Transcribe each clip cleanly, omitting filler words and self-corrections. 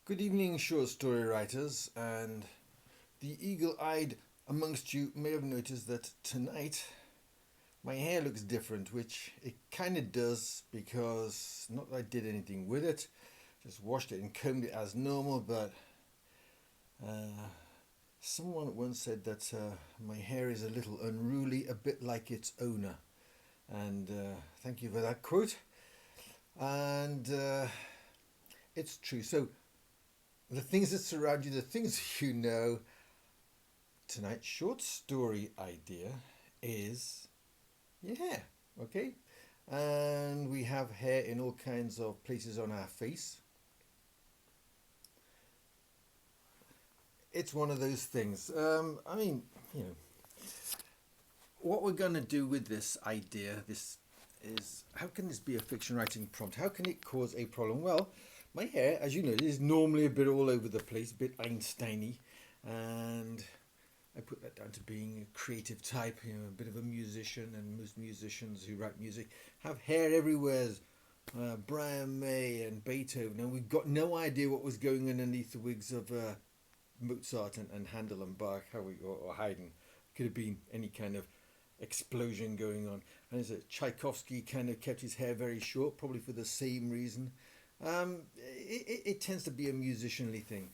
Good evening, short story writers, and the eagle-eyed amongst you may have noticed that tonight my hair looks different, which it kind of does because not that I did anything with it, just washed it and combed it as normal, but someone once said that my hair is a little unruly, a bit like its owner, and thank you for that quote. And it's true. So the things that surround you, the things you know. Tonight's short story idea is your hair, okay? And we have hair in all kinds of places on our face. It's one of those things. What we're going to do with this idea, this is how can this be a fiction writing prompt? How can it cause a problem? Well, my hair, as you know, is normally a bit all over the place, a bit Einsteiny, and I put that down to being a creative type, a bit of a musician, and most musicians who write music have hair everywhere. Brian May and Beethoven, and we've got no idea what was going underneath the wigs of Mozart and Handel and Bach, or Haydn. Could have been any kind of explosion going on. And as Tchaikovsky kind of kept his hair very short, probably for the same reason. It tends to be a musicianly thing.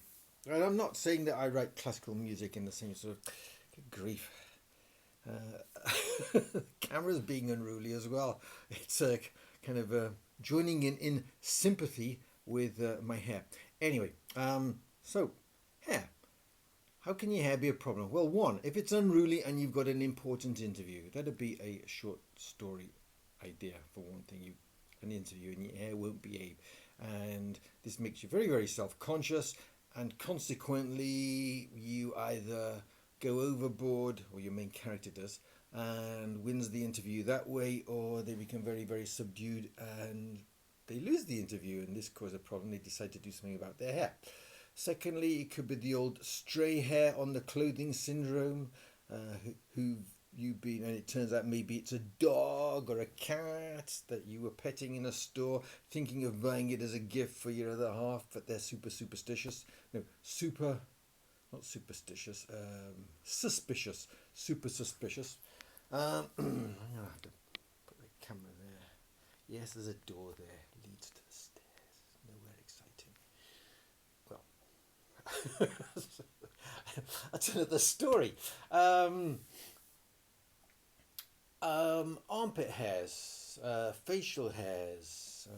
And I'm not saying that I write classical music in the same sort of good grief. The camera's being unruly as well. It's kind of joining in sympathy with my hair. Anyway, so hair. How can your hair be a problem? Well, one, if it's unruly and you've got an important interview, that'd be a short story idea for one thing. An interview and your hair won't behave, and this makes you very, very self-conscious, and consequently you either go overboard, or your main character does, and wins the interview that way, or they become very, very subdued and they lose the interview, and this causes a problem. They decide to do something about their hair. Secondly, it could be the old stray hair on the clothing syndrome, who've you been, and it turns out maybe it's a dog or a cat that you were petting in a store, thinking of buying it as a gift for your other half, but they're super superstitious. No, not superstitious, suspicious, super suspicious. I'm going to have to put the camera there. Yes, there's a door there, leads to the stairs. Nowhere exciting. Well, that's another story. Armpit hairs, facial hairs,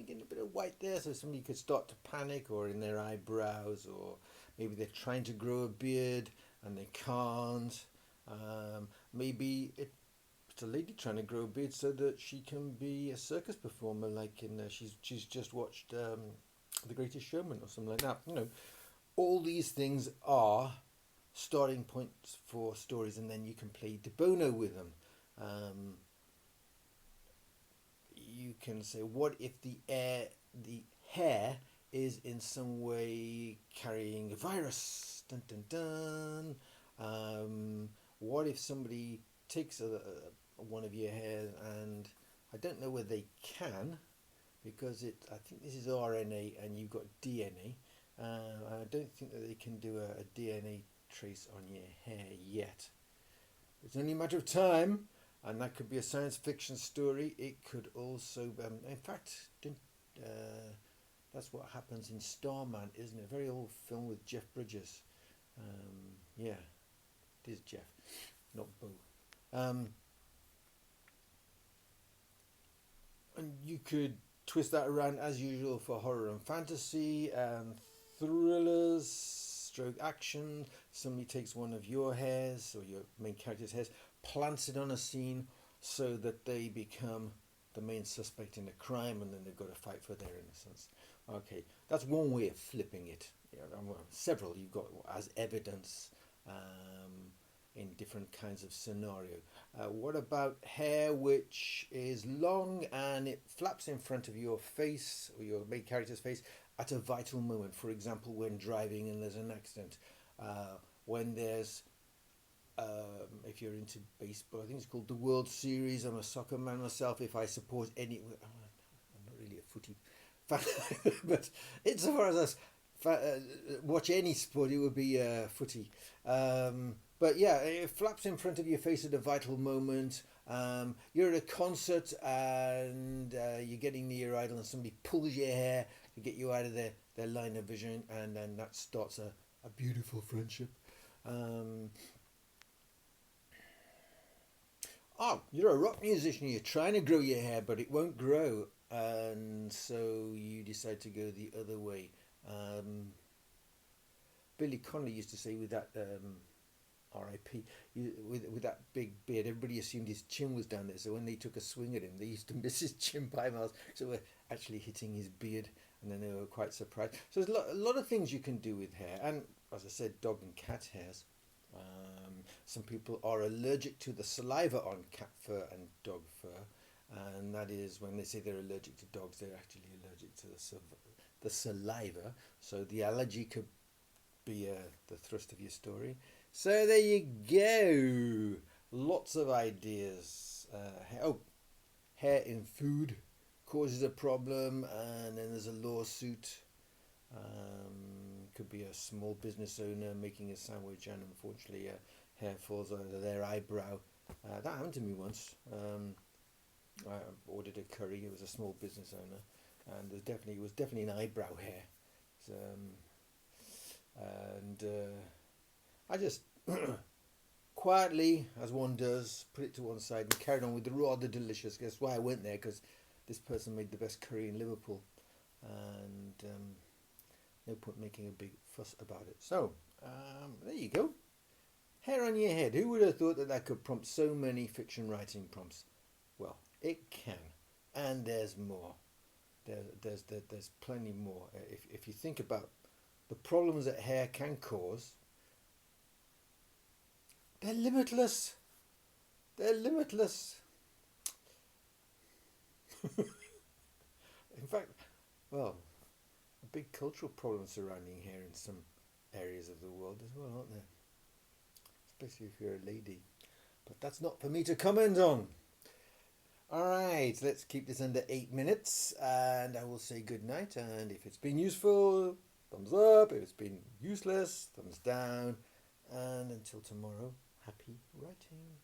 getting a bit of white there, so somebody could start to panic, or in their eyebrows, or maybe they're trying to grow a beard and they can't. Maybe it's a lady trying to grow a beard so that she can be a circus performer, like she's just watched The Greatest Showman or something like that. All these things are starting points for stories, and then you can play de bono with them. You can say, what if the hair is in some way carrying a virus? Dun dun dun. What if somebody takes one of your hairs, and I don't know whether they can, because I think this is RNA and you've got DNA. I don't think that they can do a DNA trace on your hair yet. It's only a matter of time, and that could be a science fiction story. It could also, in fact, that's what happens in Starman, isn't it? A very old film with Jeff Bridges. Yeah, it is Jeff, not Bo. And you could twist that around as usual for horror and fantasy and thrillers, stroke action. Somebody takes one of your hairs, or your main character's hairs, plants it on a scene so that they become the main suspect in a crime, and then they've got to fight for their innocence. Okay, that's one way of flipping it. Several you've got as evidence in different kinds of scenario. What about hair which is long and it flaps in front of your face, or your main character's face, at a vital moment? For example, when driving and there's an accident. When there's, if you're into baseball, I think it's called the World Series. I'm a soccer man myself. If I support I'm not really a But insofar as us watch any sport, it would be footy. But yeah, it flaps in front of your face at a vital moment. You're at a concert and you're getting near your idol, and somebody pulls your hair to get you out of their line of vision, and then that starts a beautiful friendship. Um, oh, you're a rock musician, you're trying to grow your hair, but it won't grow, and so you decide to go the other way. Um, Billy Connolly used to say with that R.I.P. With that big beard, everybody assumed his chin was down there. So when they took a swing at him, they used to miss his chin by miles. So we're actually hitting his beard, and then they were quite surprised. So there's a lot of things you can do with hair, and as I said, dog and cat hairs. Some people are allergic to the saliva on cat fur and dog fur, and that is when they say they're allergic to dogs, they're actually allergic to the saliva. So the allergy could be the thrust of your story. So there you go. Lots of ideas. Hair in food causes a problem, and then there's a lawsuit. Could be a small business owner making a sandwich, and unfortunately, hair falls out of their eyebrow. That happened to me once. I ordered a curry. It was a small business owner, and it was definitely an eyebrow hair. So, and I just quietly, as one does, put it to one side and carried on with the rather delicious. Guess why I went there? Because this person made the best curry in Liverpool, and no point making a big fuss about it. So there you go. Hair on your head. Who would have thought that could prompt so many fiction writing prompts? Well, it can, and there's more. There's plenty more. If you think about the problems that hair can cause, they're limitless. They're limitless. In fact, well, a big cultural problem surrounding hair in some areas of the world as well, aren't there? Especially if you're a lady. But that's not for me to comment on. Alright, let's keep this under 8 minutes, and I will say good night. And if it's been useful, thumbs up. If it's been useless, thumbs down. And until tomorrow, happy writing.